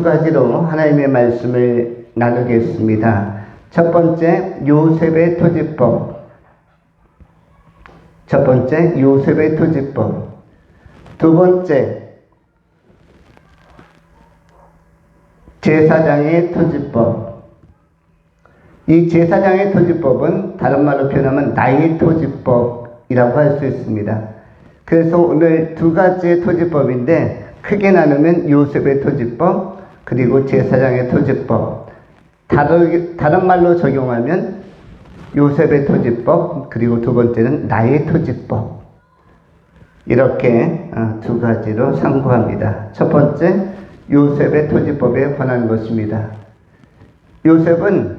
가지로 하나님의 말씀을 나누겠습니다. 첫 번째, 요셉의 토지법. 첫 번째, 요셉의 토지법. 두 번째, 제사장의 토지법. 이 제사장의 토지법은 다른 말로 표현하면 나의 토지법이라고 할 수 있습니다. 그래서 오늘 두 가지의 토지법인데 크게 나누면 요셉의 토지법 그리고 제사장의 토지법. 다른 말로 적용하면 요셉의 토지법 그리고 두 번째는 나의 토지법. 이렇게 두 가지로 상고합니다. 첫 번째, 요셉의 토지법에 관한 것입니다. 요셉은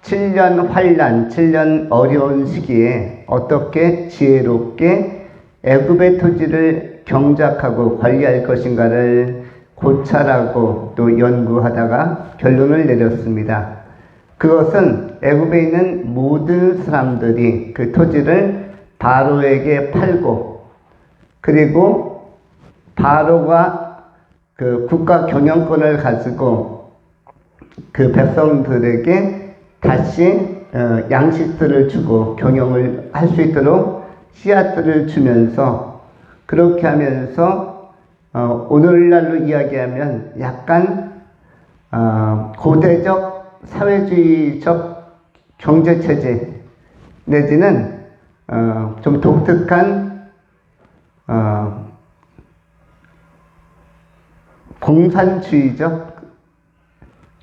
7년 환란, 7년 어려운 시기에 어떻게 지혜롭게 애굽의 토지를 경작하고 관리할 것인가를 고찰하고 또 연구하다가 결론을 내렸습니다. 그것은 애굽에 있는 모든 사람들이 그 토지를 바로에게 팔고 그리고 바로가 그 국가 경영권을 가지고 그 백성들에게 다시 양식들을 주고 경영을 할 수 있도록 씨앗들을 주면서 그렇게 하면서 오늘날로 이야기하면 약간 고대적 사회주의적 경제체제 내지는 좀 독특한 공산주의적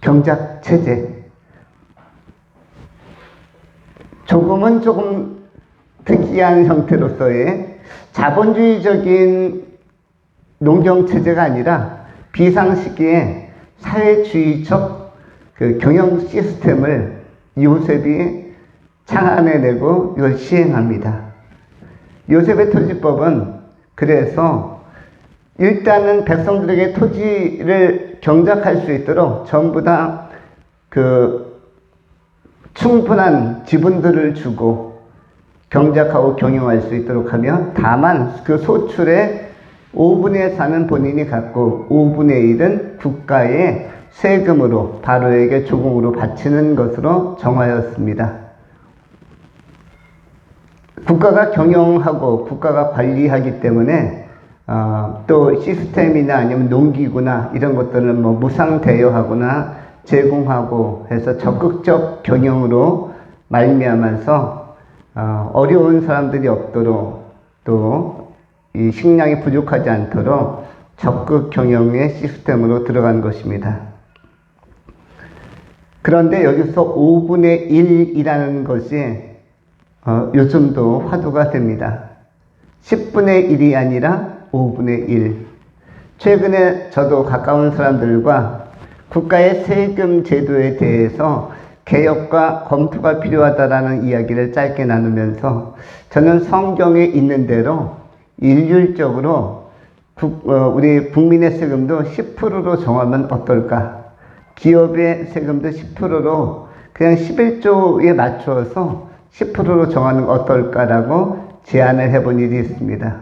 경작체제, 조금 특이한 형태로서의 자본주의적인 농경체제가 아니라 비상시기에 사회주의적 그 경영 시스템을 요셉이 창안해내고 이걸 시행합니다. 요셉의 토지법은 그래서 일단은 백성들에게 토지를 경작할 수 있도록 전부 다 그 충분한 지분들을 주고 경작하고 경영할 수 있도록 하며 다만 그 소출의 5분의 4는 본인이 갖고 5분의 1은 국가의 세금으로 바로에게 조공으로 바치는 것으로 정하였습니다. 국가가 경영하고 국가가 관리하기 때문에 또 시스템이나 아니면 농기구나 이런 것들을 뭐 무상 대여하거나 제공하고 해서 적극적 경영으로 말미암아서 어려운 사람들이 없도록 또 이 식량이 부족하지 않도록 적극 경영의 시스템으로 들어간 것입니다. 그런데 여기서 5분의 1이라는 것이 요즘도 화두가 됩니다. 10분의 1이 아니라 5분의 1. 최근에 저도 가까운 사람들과 국가의 세금 제도에 대해서 개혁과 검토가 필요하다라는 이야기를 짧게 나누면서 저는 성경에 있는 대로 일률적으로 우리 국민의 세금도 10%로 정하면 어떨까? 기업의 세금도 10%로 그냥 11조에 맞추어서 10%로 정하는 건 어떨까라고 제안을 해본 일이 있습니다.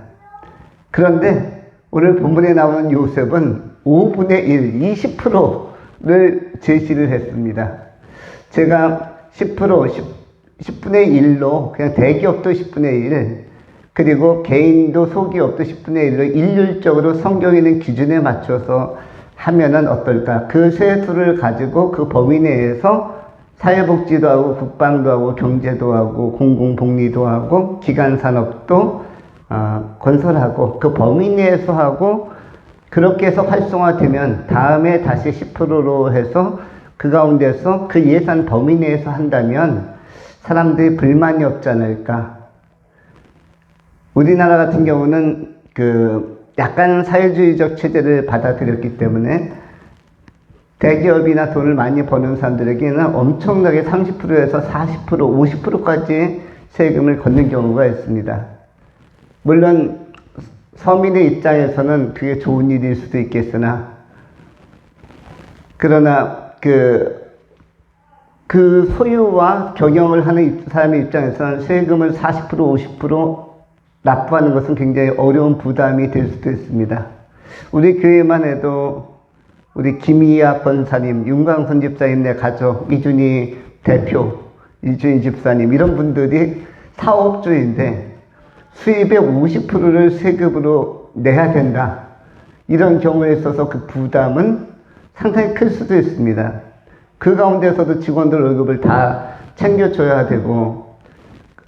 그런데 오늘 본문에 나오는 요셉은 5분의 1, 20%를 제시를 했습니다. 제가 10분의 1로 그냥 대기업도 10분의 1 그리고 개인도 소기업도 10분의 1로 일률적으로 성경에 있는 기준에 맞춰서 하면은 어떨까? 그 세수를 가지고 그 범위 내에서 사회복지도 하고 국방도 하고 경제도 하고 공공복리도 하고 기간산업도 건설하고 그 범위 내에서 하고 그렇게 해서 활성화되면 다음에 다시 10%로 해서 그 가운데서 그 예산 범위 내에서 한다면 사람들이 불만이 없지 않을까. 우리나라 같은 경우는 약간 사회주의적 체제를 받아들였기 때문에 대기업이나 돈을 많이 버는 사람들에게는 엄청나게 30%에서 40%, 50%까지 세금을 걷는 경우가 있습니다. 물론 서민의 입장에서는 그게 좋은 일일 수도 있겠으나 그러나 그 소유와 경영을 하는 사람의 입장에서는 세금을 40%, 50% 납부하는 것은 굉장히 어려운 부담이 될 수도 있습니다. 우리 교회만 해도 우리 김희아 권사님, 윤광선 집사님 네 가족, 이준희 대표, 이준희 집사님 이런 분들이 사업주인데 수입의 50%를 세금으로 내야 된다. 이런 경우에 있어서 그 부담은 상당히 클 수도 있습니다. 그 가운데서도 직원들 월급을 다 챙겨줘야 되고,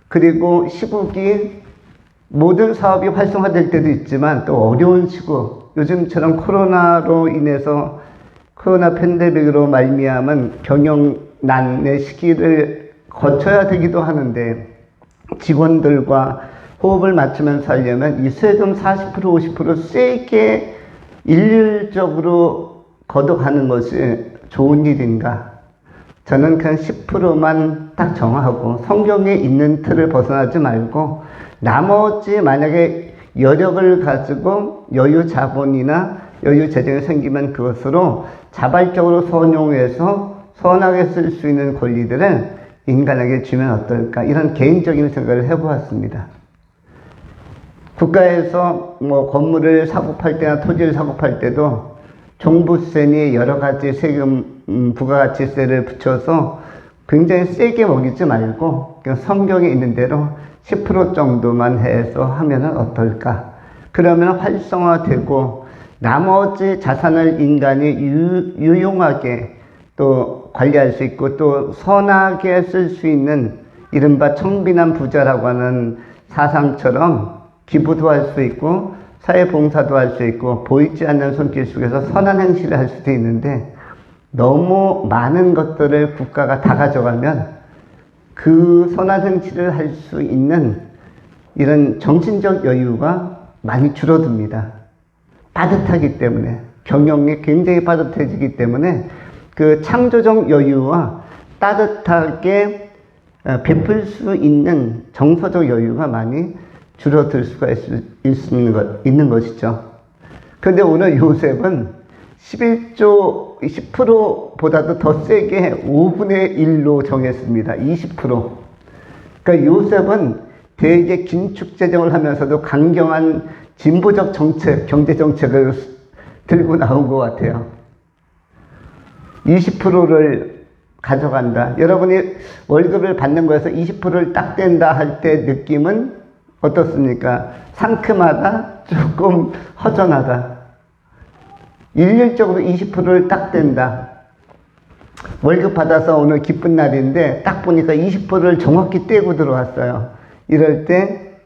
그리고 시국이 모든 사업이 활성화될 때도 있지만 또 어려운 시국, 요즘처럼 코로나로 인해서 코로나 팬데믹으로 말미암은 경영난의 시기를 거쳐야 되기도 하는데 직원들과 호흡을 맞추면서 하려면 이 세금 40% 50% 세게 일률적으로 걷어가는 것이 좋은 일인가? 저는 그냥 10%만 딱 정하고 성경에 있는 틀을 벗어나지 말고 나머지 만약에 여력을 가지고 여유 자본이나 여유 재정이 생기면 그것으로 자발적으로 선용해서 선하게 쓸 수 있는 권리들을 인간에게 주면 어떨까, 이런 개인적인 생각을 해보았습니다. 국가에서 뭐 건물을 사고 팔 때나 토지를 사고 팔 때도 종부세니 여러 가지 세금, 부가가치세를 붙여서 굉장히 세게 먹이지 말고 그냥 성경에 있는 대로 10% 정도만 해서 하면은 어떨까? 그러면 활성화되고 나머지 자산을 인간이 유용하게 또 관리할 수 있고 또 선하게 쓸 수 있는 이른바 청빈한 부자라고 하는 사상처럼 기부도 할 수 있고 사회봉사도 할 수 있고 보이지 않는 손길 속에서 선한 행실을 할 수도 있는데 너무 많은 것들을 국가가 다 가져가면 그 선한 행실을 할 수 있는 이런 정신적 여유가 많이 줄어듭니다. 빠듯하기 때문에, 경영이 굉장히 빠듯해지기 때문에 그 창조적 여유와 따뜻하게 베풀 수 있는 정서적 여유가 많이 줄어들 수가 있는 것이죠. 그런데 오늘 요셉은 11조 10%보다도 더 세게 5분의 1로 정했습니다. 20%. 그러니까 요셉은 되게 긴축 재정을 하면서도 강경한 진보적 정책, 경제 정책을 들고 나온 것 같아요. 20%를 가져간다. 여러분이 월급을 받는 거에서 20%를 딱 뗀다 할 때 느낌은 어떻습니까? 상큼하다? 조금 허전하다? 일률적으로 20%를 딱 뗀다. 월급 받아서 오늘 기쁜 날인데 딱 보니까 20%를 정확히 떼고 들어왔어요. 이럴 때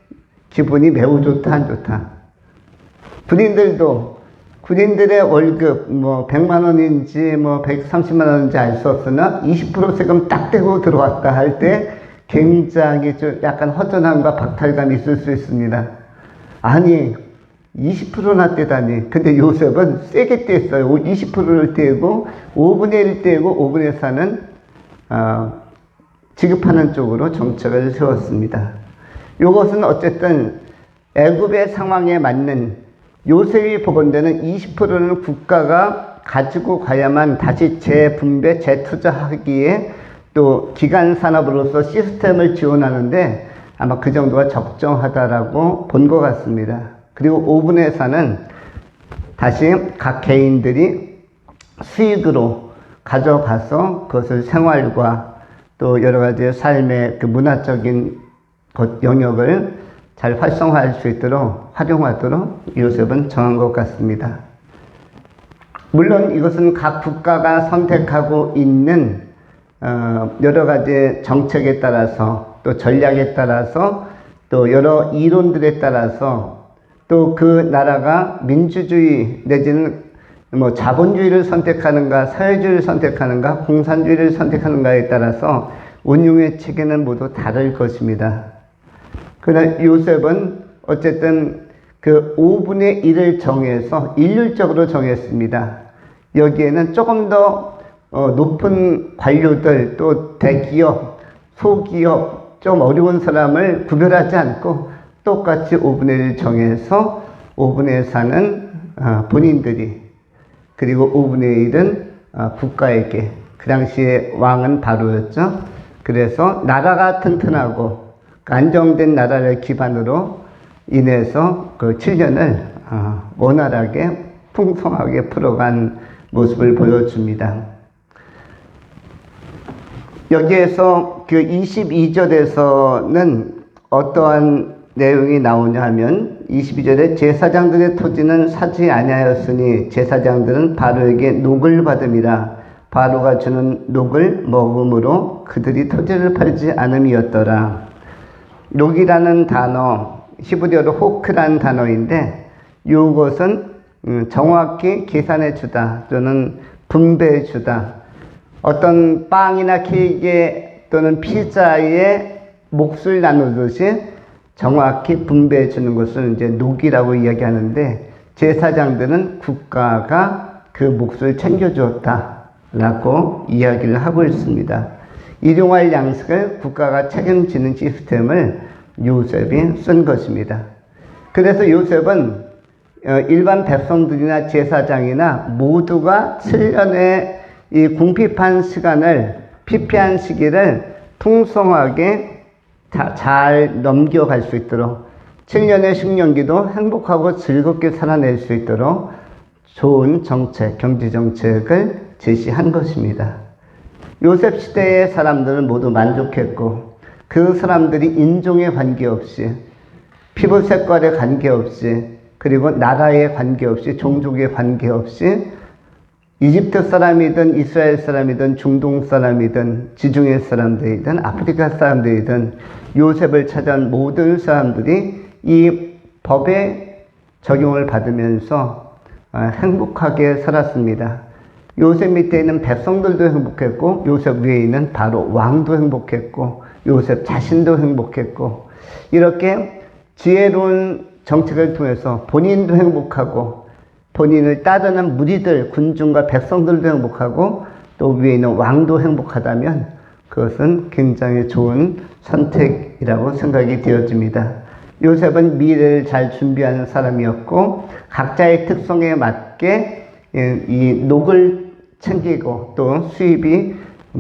기분이 매우 좋다, 안 좋다? 군인들의 월급 뭐 100만 원인지 뭐 130만 원인지 알 수 없으나 20% 세금 딱 떼고 들어왔다 할 때 굉장히 좀 약간 허전함과 박탈감이 있을 수 있습니다. 아니 20%나 떼다니. 근데 요셉은 세게 뗐어요. 20%를 떼고 5분의 1 떼고 5분의 4는 지급하는 쪽으로 정책을 세웠습니다. 이것은 어쨌든 애굽의 상황에 맞는 요셉이 보건대는 20%는 국가가 가지고 가야만 다시 재분배, 재투자하기에 또 기간 산업으로서 시스템을 지원하는데 아마 그 정도가 적정하다라고 본 것 같습니다. 그리고 5분의 4는 다시 각 개인들이 수익으로 가져가서 그것을 생활과 또 여러 가지 삶의 그 문화적인 영역을 잘 활성화할 수 있도록 활용하도록 요셉은 정한 것 같습니다. 물론 이것은 각 국가가 선택하고 있는 여러 가지 정책에 따라서 또 전략에 따라서 또 여러 이론들에 따라서 또 그 나라가 민주주의 내지는 뭐 자본주의를 선택하는가 사회주의를 선택하는가 공산주의를 선택하는가에 따라서 운용의 체계는 모두 다를 것입니다. 그러나 요셉은 어쨌든 그 5분의 1을 정해서 일률적으로 정했습니다. 여기에는 조금 더 높은 관료들 또 대기업, 소기업 좀 어려운 사람을 구별하지 않고 똑같이 5분의 1 정해서 5분의 4는 본인들이 그리고 5분의 1은 국가에게. 그 당시에 왕은 바로였죠. 그래서 나라가 튼튼하고 안정된 나라를 기반으로 인해서 그 7년을 원활하게 풍성하게 풀어간 모습을 보여줍니다. 여기에서 그 22절에서는 어떠한 내용이 나오냐 하면 22절에 제사장들의 토지는 사지 아니하였으니 제사장들은 바로에게 녹을 받음이라 바로가 주는 녹을 먹음으로 그들이 토지를 팔지 않음이었더라. 녹이라는 단어 히브리어로 호크라는 단어인데 이것은 정확히 계산해 주다 또는 분배해 주다. 어떤 빵이나 케이크 또는 피자의 몫을 나누듯이 정확히 분배해 주는 것을 이제 녹이라고 이야기하는데 제사장들은 국가가 그 몫을 챙겨주었다라고 이야기를 하고 있습니다. 일용할 양식을 국가가 책임지는 시스템을 요셉이 쓴 것입니다. 그래서 요셉은 일반 백성들이나 제사장이나 모두가 7년의 이 궁핍한 시간을 피폐한 시기를 풍성하게 잘 넘겨갈 수 있도록 7년의 식년기도 행복하고 즐겁게 살아낼 수 있도록 좋은 정책, 경제정책을 제시한 것입니다. 요셉 시대의 사람들은 모두 만족했고 그 사람들이 인종에 관계없이 피부 색깔에 관계없이 그리고 나라에 관계없이 종족에 관계없이 이집트 사람이든 이스라엘 사람이든 중동 사람이든 지중해 사람들이든 아프리카 사람들이든 요셉을 찾아온 모든 사람들이 이 법의 적용을 받으면서 행복하게 살았습니다. 요셉 밑에 있는 백성들도 행복했고 요셉 위에 있는 바로 왕도 행복했고 요셉 자신도 행복했고 이렇게 지혜로운 정책을 통해서 본인도 행복하고 본인을 따르는 무리들, 군중과 백성들도 행복하고 또 위에 있는 왕도 행복하다면 그것은 굉장히 좋은 선택이라고 생각이 되어집니다. 요셉은 미래를 잘 준비하는 사람이었고 각자의 특성에 맞게 이 녹을 챙기고 또 수입이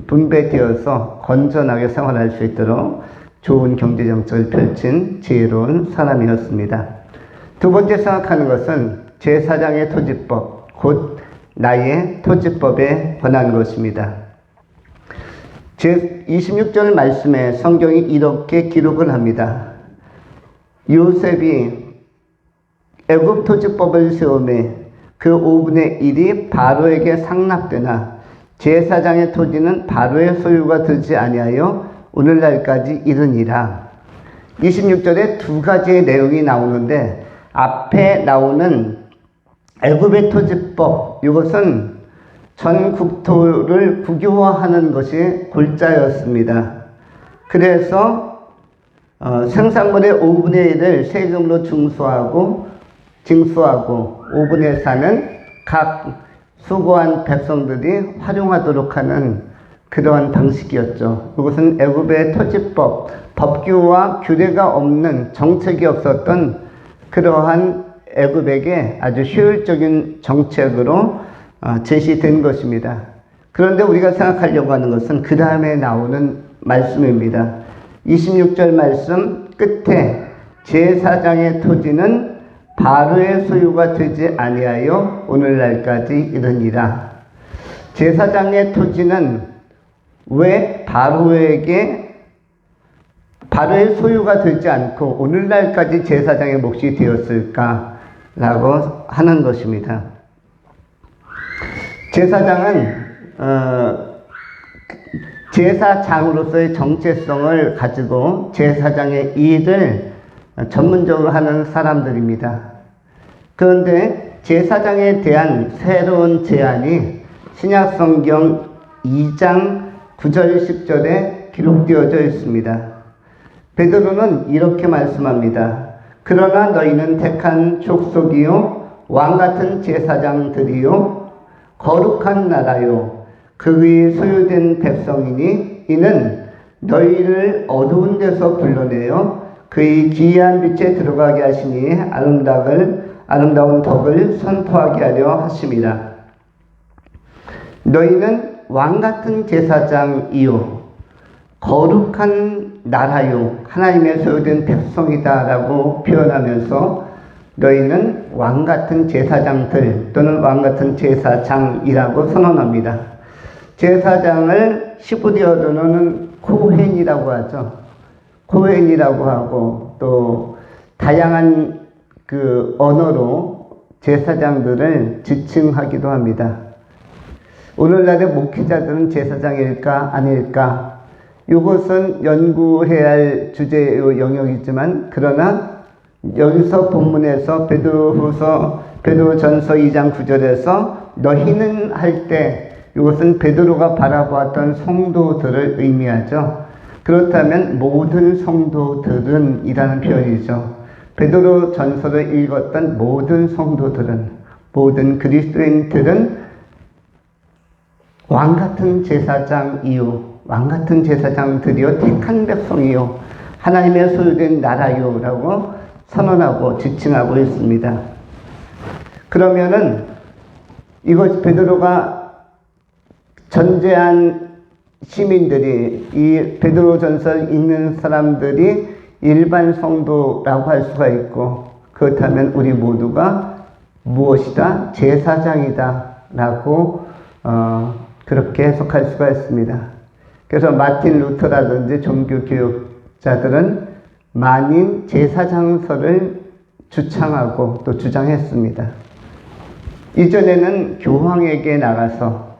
분배되어서 건전하게 생활할 수 있도록 좋은 경제정책을 펼친 지혜로운 사람이었습니다. 두 번째 생각하는 것은 제사장의 토지법, 곧 나의 토지법에 관한 것입니다. 26절 말씀에 성경이 이렇게 기록을 합니다. 요셉이 애굽 토지법을 세우매 그 5분의 1이 바로에게 상납되나 제사장의 토지는 바로의 소유가 되지 아니하여 오늘날까지 이르니라. 26절에 두 가지의 내용이 나오는데 앞에 나오는 애굽의 토지법, 이것은 전 국토를 국유화하는 것이 골자였습니다. 그래서 생산물의 5분의 1을 세금으로 징수하고 5분의 4는 각 수고한 백성들이 활용하도록 하는 그러한 방식이었죠. 이것은 애굽의 토지법, 법규와 규례가 없는 정책이 없었던 그러한 애굽에게 아주 효율적인 정책으로 제시된 것입니다. 그런데 우리가 생각하려고 하는 것은 그 다음에 나오는 말씀입니다. 26절 말씀 끝에 제사장의 토지는 바로의 소유가 되지 아니하여 오늘날까지 이르니라. 제사장의 토지는 왜 바로의 소유가 되지 않고 오늘날까지 제사장의 몫이 되었을까라고 하는 것입니다. 제사장은 제사장으로서의 정체성을 가지고 제사장의 일을 전문적으로 하는 사람들입니다. 그런데 제사장에 대한 새로운 제안이 신약성경 2장 9절 10절에 기록되어져 있습니다. 베드로는 이렇게 말씀합니다. 그러나 너희는 택한 족속이요 왕같은 제사장들이요 거룩한 나라요 그의 소유된 백성이니 이는 너희를 어두운 데서 불러내어 그의 기이한 빛에 들어가게 하시니 아름다운 덕을 선포하게 하려 하심이라. 너희는 왕같은 제사장이요 거룩한 나라요 하나님의 소유된 백성이다 라고 표현하면서 너희는 왕같은 제사장들 또는 왕같은 제사장이라고 선언합니다. 제사장을 히브리어로는 코헨이라고 하죠. 코헨이라고 하고 또 다양한 그 언어로 제사장들을 지칭하기도 합니다. 오늘날의 목회자들은 제사장일까 아닐까? 이것은 연구해야 할 주제의 영역이지만 그러나 여기서 본문에서 베드로전서 2장 9절에서 너희는 할 때 이것은 베드로가 바라보았던 성도들을 의미하죠. 그렇다면 모든 성도들은 이라는 표현이죠. 베드로 전서를 읽었던 모든 성도들은, 모든 그리스도인들은 왕같은 제사장이요, 왕같은 제사장들이요, 택한 백성이요, 하나님의 소유된 나라요 라고 선언하고 지칭하고 있습니다. 그러면은 이것 베드로가 전제한 시민들이, 이 베드로전서를 읽는 사람들이 일반 성도라고 할 수가 있고, 그렇다면 우리 모두가 무엇이다? 제사장이다 라고 그렇게 해석할 수가 있습니다. 그래서 마틴 루터라든지 종교교육자들은 만인 제사장설을 주창하고 또 주장했습니다. 이전에는 교황에게 나가서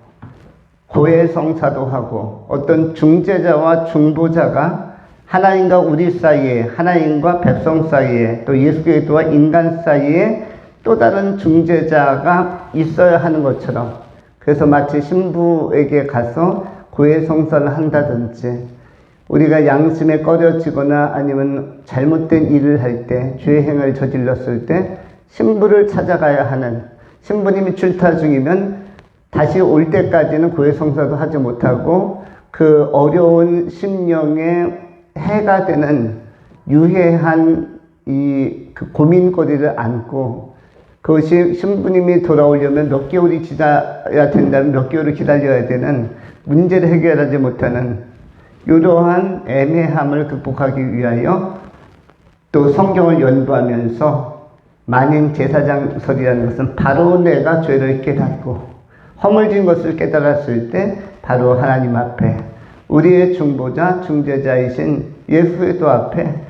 고해성사도 하고 어떤 중재자와 중보자가 하나님과 우리 사이에, 하나님과 백성 사이에, 또 예수 그리스도와 인간 사이에 또 다른 중재자가 있어야 하는 것처럼, 그래서 마치 신부에게 가서 고해성사를 한다든지, 우리가 양심에 꺼려지거나 아니면 잘못된 일을 할 때, 죄의 행을 저질렀을 때 신부를 찾아가야 하는, 신부님이 출타 중이면 다시 올 때까지는 고해성사도 하지 못하고 그 어려운 심령에 해가 되는 유해한 그 고민거리를 안고, 그것이 신부님이 돌아오려면 몇 개월이 지나야 된다면 몇 개월을 기다려야 되는, 문제를 해결하지 못하는 이러한 애매함을 극복하기 위하여 또 성경을 연구하면서 만인 제사장설이라는 것은 바로 내가 죄를 깨닫고 허물진 것을 깨달았을 때 바로 하나님 앞에 우리의 중보자 중재자이신 예수 그리스도 앞에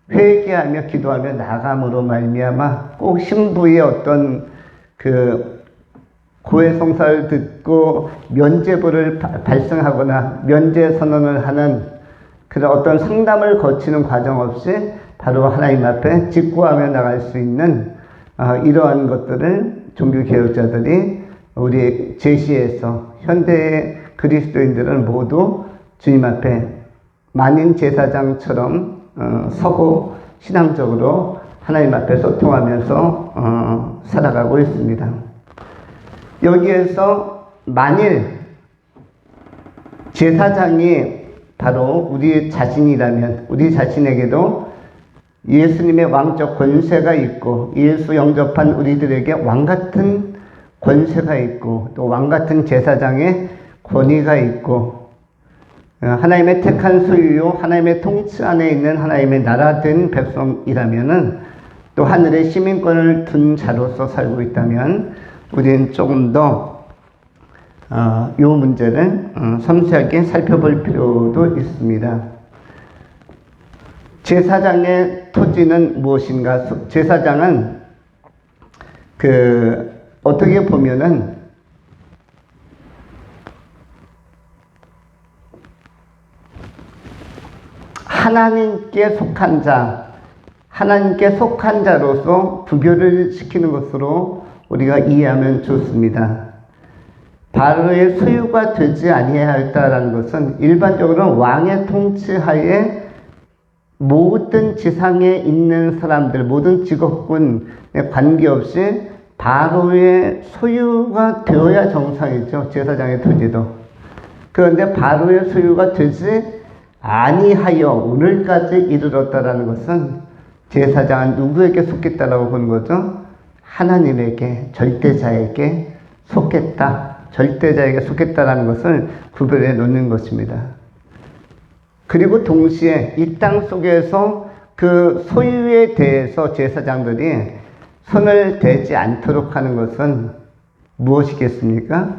회개하며 기도하며 나감으로 말미암아 꼭 신부의 어떤 그 고해성사를 듣고 면죄부를 발생하거나 면죄 선언을 하는 그런 어떤 상담을 거치는 과정 없이 바로 하나님 앞에 직구하며 나갈 수 있는 이러한 것들을 종교개혁자들이 우리 제시해서 현대의 그리스도인들은 모두 주님 앞에 만인 제사장처럼 서고 신앙적으로 하나님 앞에 소통하면서 살아가고 있습니다. 여기에서 만일 제사장이 바로 우리 자신이라면 우리 자신에게도 예수님의 왕적 권세가 있고 예수 영접한 우리들에게 왕같은 권세가 있고 또 왕같은 제사장의 권위가 있고 하나님의 택한 소유요 하나님의 통치 안에 있는 하나님의 나라된 백성이라면은 또 하늘의 시민권을 둔 자로서 살고 있다면 우리는 조금 더 이 문제를 섬세하게 살펴볼 필요도 있습니다. 제사장의 토지는 무엇인가? 제사장은 어떻게 보면은 하나님께 속한 자, 하나님께 속한 자로서 구별을 시키는 것으로 우리가 이해하면 좋습니다. 바로의 소유가 되지 아니하였다라는 것은 일반적으로 왕의 통치하에 모든 지상에 있는 사람들, 모든 직업군에 관계없이 바로의 소유가 되어야 정상이죠. 제사장의 토지도. 그런데 바로의 소유가 되지 아니하여 오늘까지 이르렀다라는 것은 제사장은 누구에게 속했다라고 보는 거죠? 하나님에게, 절대자에게 속했다. 절대자에게 속했다라는 것을 구별해 놓는 것입니다. 그리고 동시에 이 땅 속에서 그 소유에 대해서 제사장들이 손을 대지 않도록 하는 것은 무엇이겠습니까?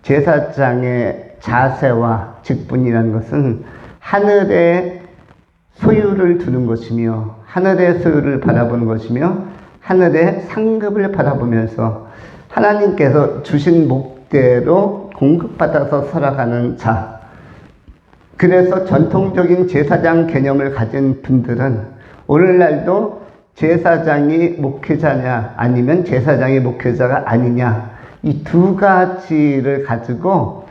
제사장의 자세와 직분이라는 것은 하늘의 소유를 두는 것이며 하늘의 소유를 바라보는 것이며 하늘의 상급을 바라보면서 하나님께서 주신 목대로 공급받아서 살아가는 자. 그래서 전통적인 제사장 개념을 가진 분들은 오늘날도 제사장이 목회자냐 아니면 제사장이 목회자가 아니냐 이 두 가지를 가지고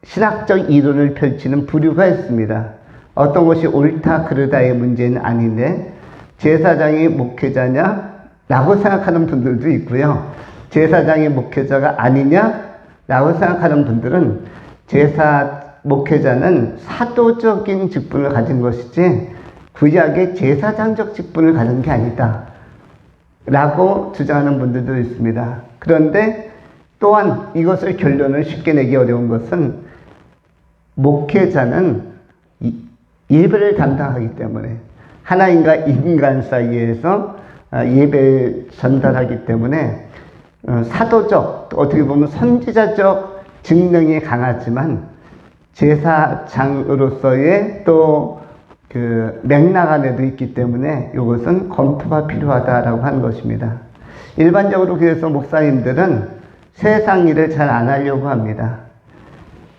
신학적 이론을 펼치는 부류가 있습니다. 어떤 것이 옳다 그르다의 문제는 아닌데 제사장이 목회자냐 라고 생각하는 분들도 있고요. 제사장이 목회자가 아니냐 라고 생각하는 분들은 목회자는 사도적인 직분을 가진 것이지 구약의 제사장적 직분을 가진 게 아니다 라고 주장하는 분들도 있습니다. 그런데 또한 이것을 결론을 쉽게 내기 어려운 것은 목회자는 예배를 담당하기 때문에 하나님과 인간 사이에서 예배를 전달하기 때문에 사도적, 어떻게 보면 선지자적 직능이 강하지만 제사장으로서의 또 맥락 안에도 있기 때문에 이것은 검토가 필요하다라고 하는 것입니다. 일반적으로 그래서 목사님들은 세상 일을 잘 안 하려고 합니다.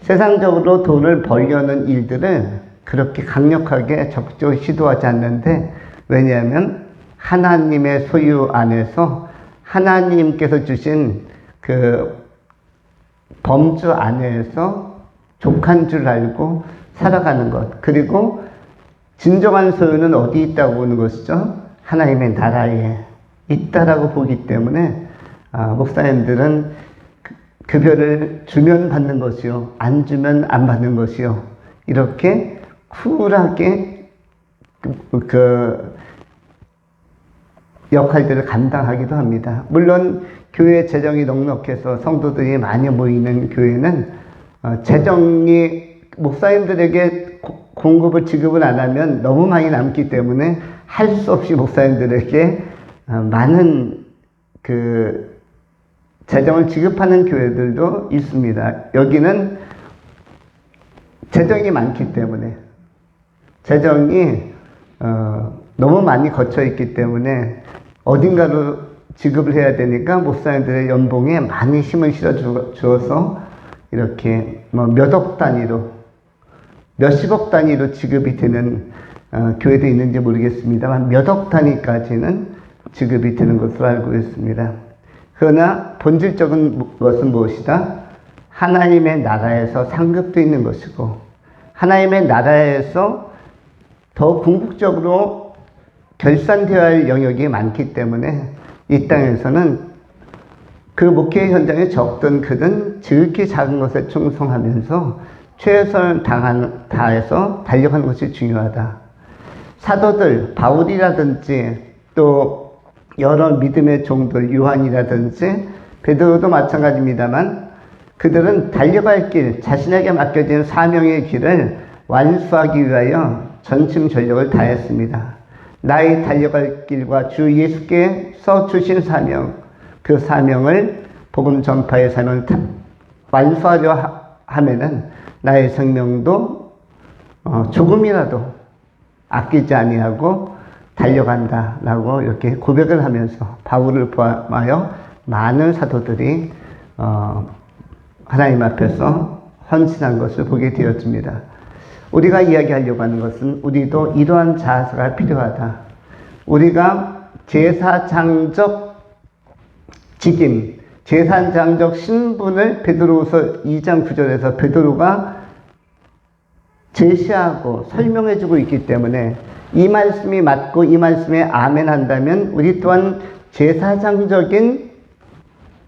세상적으로 돈을 벌려는 일들을 그렇게 강력하게 적극적으로 시도하지 않는데, 왜냐하면 하나님의 소유 안에서 하나님께서 주신 범주 안에서 족한 줄 알고 살아가는 것, 그리고 진정한 소유는 어디 있다고 보는 것이죠? 하나님의 나라에 있다라고 보기 때문에 목사님들은 급여를 주면 받는 것이요, 안 주면 안 받는 것이요, 이렇게 쿨하게 역할들을 감당하기도 합니다. 물론 교회 재정이 넉넉해서 성도들이 많이 모이는 교회는 재정이 목사님들에게 공급을 지급을 안 하면 너무 많이 남기 때문에 할 수 없이 목사님들에게 많은 재정을 지급하는 교회들도 있습니다. 여기는 재정이 많기 때문에, 재정이 너무 많이 거쳐 있기 때문에 어딘가로 지급을 해야 되니까 목사님들의 연봉에 많이 힘을 실어 주어서 이렇게 몇억 단위로, 몇십억 단위로 지급이 되는 교회도 있는지 모르겠습니다만 몇억 단위까지는 지급이 되는 것으로 알고 있습니다. 그러나 본질적인 것은 무엇이다? 하나님의 나라에서 상급도 있는 것이고, 하나님의 나라에서 더 궁극적으로 결산되어야 할 영역이 많기 때문에 이 땅에서는 그 목회 현장에 적든 크든 지극히 작은 것에 충성하면서 최선을 다해서 달려가는 것이 중요하다. 사도들, 바울이라든지 또 여러 믿음의 종들, 요한이라든지 베드로도 마찬가지입니다만 그들은 달려갈 길, 자신에게 맡겨진 사명의 길을 완수하기 위하여 전심전력을 다했습니다. 나의 달려갈 길과 주 예수께서 주신 사명, 그 사명을 복음 전파의 사명을 완수하려 하면은 나의 생명도 조금이라도 아끼지 아니하고 달려간다라고 이렇게 고백을 하면서 바울을 포함하여 많은 사도들이 하나님 앞에서 헌신한 것을 보게 되었습니다. 우리가 이야기하려고 하는 것은 우리도 이러한 자세가 필요하다. 우리가 제사장적 직임, 제사장적 신분을 베드로후서 2장 9절에서 베드로가 제시하고 설명해주고 있기 때문에 이 말씀이 맞고 이 말씀에 아멘 한다면 우리 또한 제사장적인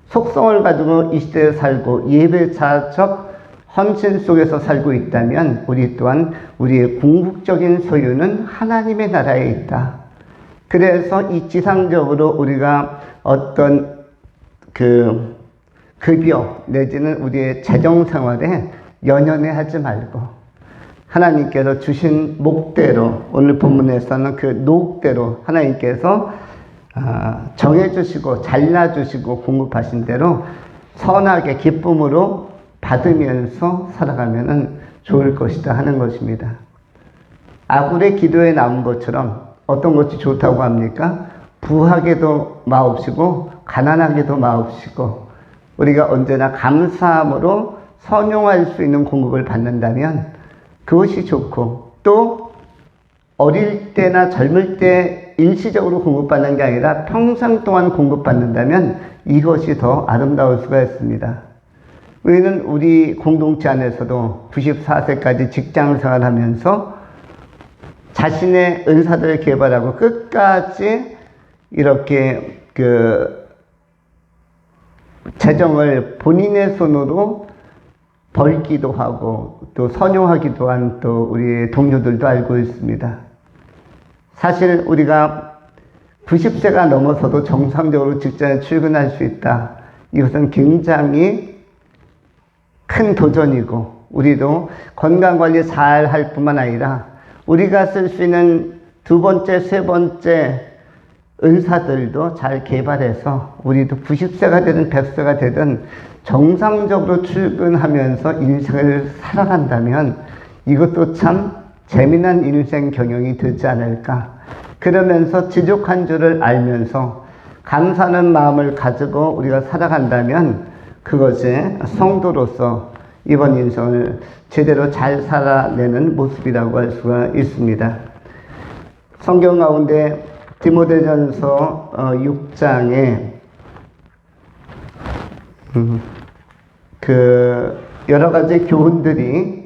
속성을 가지고 이 시대에 살고 예배자적 헌신 속에서 살고 있다면 우리 또한 우리의 궁극적인 소유는 하나님의 나라에 있다. 그래서 이 지상적으로 우리가 어떤 급여 내지는 우리의 재정 생활에 연연해 하지 말고 하나님께서 주신 목대로, 오늘 본문에서는 그 녹대로 하나님께서 정해주시고 잘라주시고 공급하신 대로 선하게 기쁨으로 받으면서 살아가면 좋을 것이다 하는 것입니다. 아굴의 기도에 나온 것처럼 어떤 것이 좋다고 합니까? 부하게도 마옵시고 가난하게도 마옵시고 우리가 언제나 감사함으로 선용할 수 있는 공급을 받는다면 그것이 좋고, 또 어릴 때나 젊을 때 일시적으로 공급받는 게 아니라 평생 동안 공급받는다면 이것이 더 아름다울 수가 있습니다. 우리는 우리 공동체 안에서도 94세까지 직장 생활하면서 자신의 은사들을 개발하고 끝까지 이렇게 재정을 본인의 손으로 벌기도 하고 또 선용하기도 한 또 우리 동료들도 알고 있습니다. 사실 우리가 90세가 넘어서도 정상적으로 직장에 출근할 수 있다. 이것은 굉장히 큰 도전이고, 우리도 건강관리 잘 할 뿐만 아니라 우리가 쓸 수 있는 두 번째, 세 번째 은사들도 잘 개발해서 우리도 90세가 되든 100세가 되든 정상적으로 출근하면서 인생을 살아간다면 이것도 참 재미난 인생 경영이 되지 않을까. 그러면서 지족한 줄을 알면서 감사하는 마음을 가지고 우리가 살아간다면 그것이 성도로서 이번 인생을 제대로 잘 살아내는 모습이라고 할 수가 있습니다. 성경 가운데 디모데전서 6장에 여러 가지 교훈들이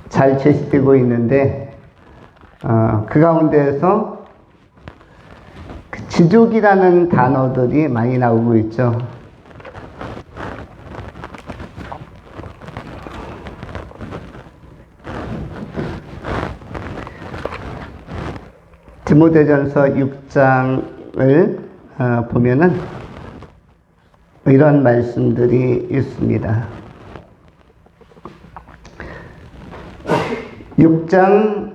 잘 제시되고 있는데, 그 가운데에서 지족이라는 단어들이 많이 나오고 있죠. 디모데전서 6장을 보면은 이런 말씀들이 있습니다. 6장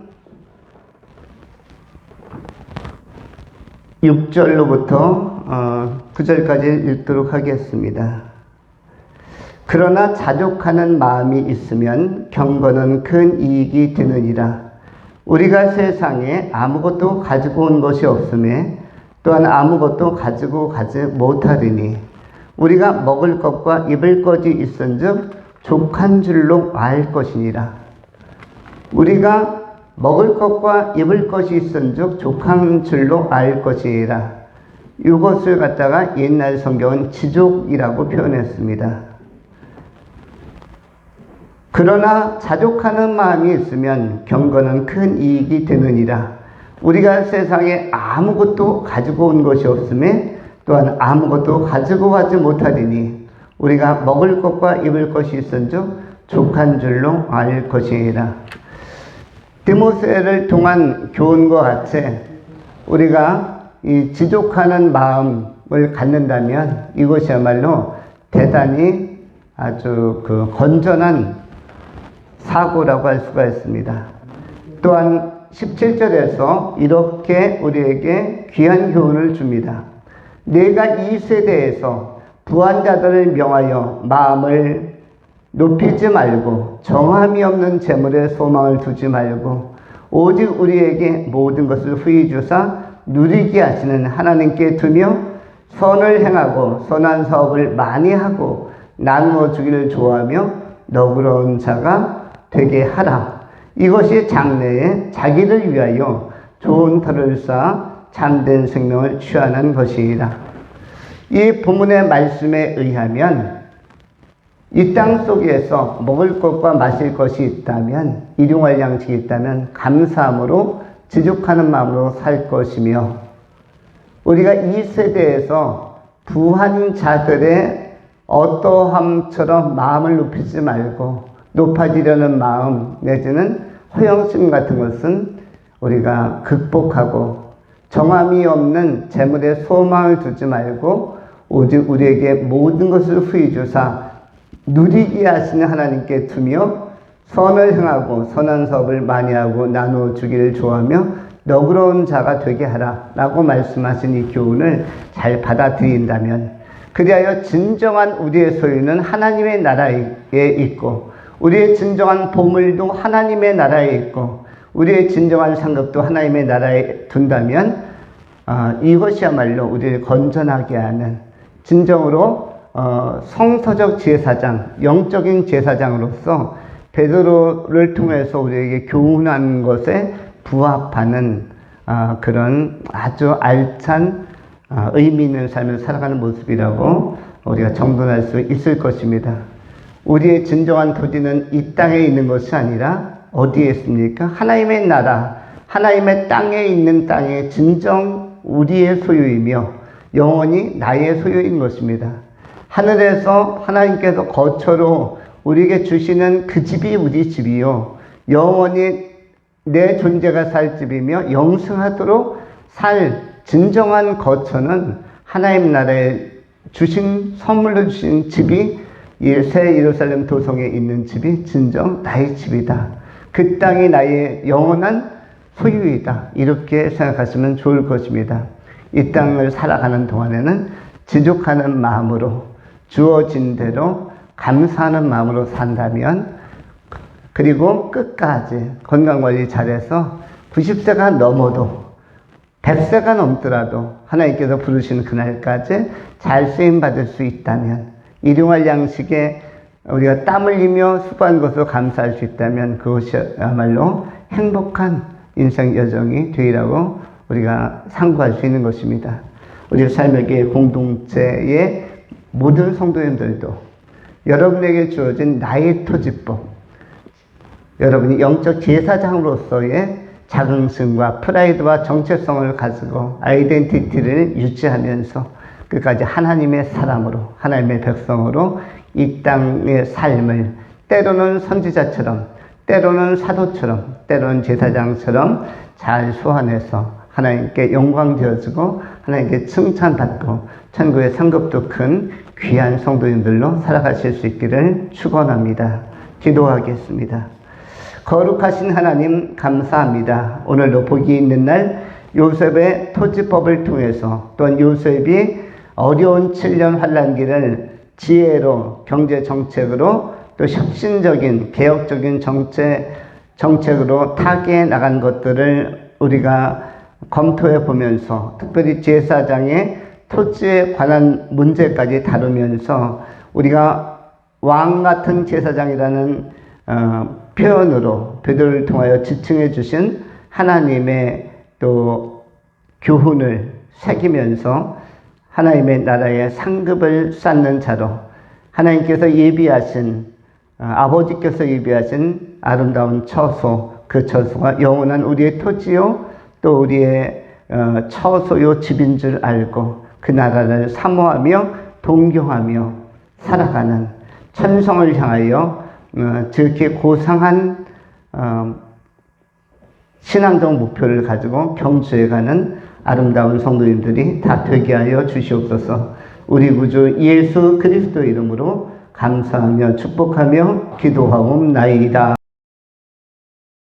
6절로부터 9절까지 읽도록 하겠습니다. 그러나 자족하는 마음이 있으면 경건은 큰 이익이 되느니라. 우리가 세상에 아무것도 가지고 온 것이 없음에 또한 아무것도 가지고 가지 못하리니 우리가 먹을 것과 입을 것이 있은즉 족한 줄로 알 것이니라. 우리가 먹을 것과 입을 것이 있은즉 족한 줄로 알 것이니라. 이것을 갖다가 옛날 성경은 지족이라고 표현했습니다. 그러나 자족하는 마음이 있으면 경건은 큰 이익이 되느니라. 우리가 세상에 아무것도 가지고 온 것이 없음에 또한 아무것도 가지고 가지 못하리니 우리가 먹을 것과 입을 것이 있은즉 족한 줄로 알 것이니라. 디모데를 통한 교훈과 같이 우리가 이 지족하는 마음을 갖는다면 이것이야말로 대단히 아주 건전한 사고라고 할 수가 있습니다. 또한 17절에서 이렇게 우리에게 귀한 교훈을 줍니다. 내가 이 세대에서 부한 자들을 명하여 마음을 높이지 말고 정함이 없는 재물에 소망을 두지 말고 오직 우리에게 모든 것을 후히 주사 누리게 하시는 하나님께 두며 선을 행하고 선한 사업을 많이 하고 나누어 주기를 좋아하며 너그러운 자가 되게 하라. 이것이 장래에 자기를 위하여 좋은 터를 쌓아 참된 생명을 취하는 것이라. 이 본문의 말씀에 의하면 이 땅 속에서 먹을 것과 마실 것이 있다면, 일용할 양식이 있다면 감사함으로 지족하는 마음으로 살 것이며, 우리가 이 세대에서 부한 자들의 어떠함처럼 마음을 높이지 말고 높아지려는 마음 내지는 허영심 같은 것은 우리가 극복하고 정함이 없는 재물에 소망을 두지 말고 오직 우리에게 모든 것을 후히 주사 누리게 하시는 하나님께 두며 선을 행하고 선한 사업을 많이 하고 나누어 주기를 좋아하며 너그러운 자가 되게 하라 라고 말씀하신 이 교훈을 잘 받아들인다면, 그리하여 진정한 우리의 소유는 하나님의 나라에 있고, 우리의 진정한 보물도 하나님의 나라에 있고, 우리의 진정한 상급도 하나님의 나라에 둔다면, 이것이야말로 우리를 건전하게 하는 진정으로 성서적 제사장, 영적인 제사장으로서 베드로를 통해서 우리에게 교훈한 것에 부합하는 그런 아주 알찬 의미 있는 삶을 살아가는 모습이라고 우리가 정돈할 수 있을 것입니다. 우리의 진정한 토지는 이 땅에 있는 것이 아니라 어디에 있습니까? 하나님의 나라, 하나님의 땅에 있는 땅의 진정 우리의 소유이며 영원히 나의 소유인 것입니다. 하늘에서 하나님께서 거처로 우리에게 주시는 그 집이 우리 집이요, 영원히 내 존재가 살 집이며 영생하도록 살 진정한 거처는 하나님 나라에 주신, 선물로 주신 집이 새 예루살렘 도성에 있는 집이 진정 나의 집이다. 그 땅이 나의 영원한 소유이다. 이렇게 생각하시면 좋을 것입니다. 이 땅을 살아가는 동안에는 지족하는 마음으로, 주어진 대로 감사하는 마음으로 산다면, 그리고 끝까지 건강관리 잘해서 90세가 넘어도 100세가 넘더라도 하나님께서 부르시는 그날까지 잘 쓰임받을 수 있다면, 일용할 양식에 우리가 땀 흘리며 수고한 것으로 감사할 수 있다면 그것이야말로 행복한 인생 여정이 되리라고 우리가 상고할 수 있는 것입니다. 우리 삶의 교회 공동체의 모든 성도님들도 여러분에게 주어진 나의 토지법, 여러분이 영적 제사장으로서의 자긍심과 프라이드와 정체성을 가지고 아이덴티티를 유지하면서 끝까지 하나님의 사람으로, 하나님의 백성으로 이 땅의 삶을 때로는 선지자처럼, 때로는 사도처럼, 때로는 제사장처럼 잘 소환해서 하나님께 영광 되어지고 하나님께 칭찬받고 천국의 상급도 큰 귀한 성도님들로 살아가실 수 있기를 축원합니다. 기도하겠습니다. 거룩하신 하나님 감사합니다. 오늘도 복이 있는 날 요셉의 토지법을 통해서, 또한 요셉이 어려운 7년 환란기를 지혜로, 경제 정책으로, 또 혁신적인 개혁적인 정책으로 타개해 나간 것들을 우리가 검토해 보면서, 특별히 제사장의 토지에 관한 문제까지 다루면서 우리가 왕 같은 제사장이라는 표현으로 베드로를 통하여 지칭해 주신 하나님의 또 교훈을 새기면서 하나님의 나라의 상급을 쌓는 자로, 하나님께서 예비하신, 아버지께서 예비하신 아름다운 처소, 그 처소가 영원한 우리의 토지요, 또 우리의 처소요 집인 줄 알고 그 나라를 사모하며 동경하며 살아가는, 천성을 향하여 저렇게 고상한 신앙적 목표를 가지고 경주해가는 아름다운 성도님들이 다 되게 하여 주시옵소서. 우리 구주 예수 그리스도 이름으로 감사하며 축복하며 기도하옵나이다.